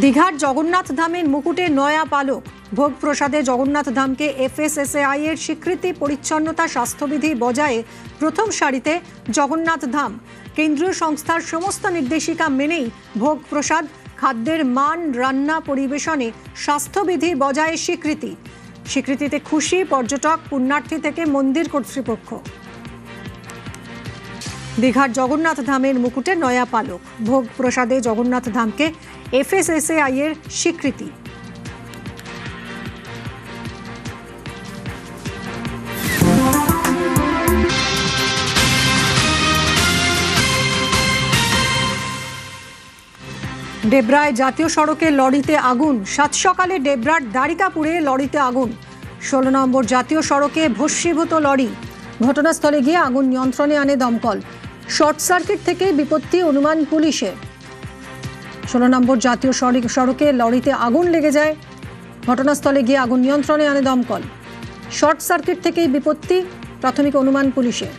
দীঘার জগন্নাথ ধামের মুকুটে নয়া পালক। ভোগ প্রসাদে জগন্নাথ ধামকে FSSAI এর স্বীকৃতি। পরিচ্ছন্নতা স্বাস্থ্যবিধি বজায়ে প্রথম সারিতে জগন্নাথ ধাম। কেন্দ্রীয় সংস্থার সমস্ত নির্দেশিকা মেনেই ভোগ প্রসাদ, খাদ্যের মান, রান্না, পরিবেশনে স্বাস্থ্যবিধি বজায়ে স্বীকৃতিতে খুশি পর্যটক, পুণ্যার্থী থেকে মন্দির কর্তৃপক্ষ। দীঘার জগন্নাথ ধামের মুকুটে নয়া পালক। ভোগ প্রসাদে জগন্নাথ ধামকে FSSAI এর স্বীকৃতি। ডেবরায় জাতীয় সড়কে লরিতে আগুন। সাত সকালে ডেবরার দ্বারিকাপুরে লরিতে আগুন। 16 নম্বর জাতীয় সড়কে ভস্মীভূত লরি। ঘটনাস্থলে গিয়ে আগুন নিয়ন্ত্রণে আনে দমকল। শর্ট সার্কিট থেকে বিপত্তি অনুমান পুলিশের। 16 নম্বর জাতীয় সড়কে লরিতে আগুন লেগে যায়। ঘটনাস্থলে গিয়ে আগুন নিয়ন্ত্রণে আনে দমকল। শর্ট সার্কিট থেকেই বিপত্তি প্রাথমিক অনুমান পুলিশের।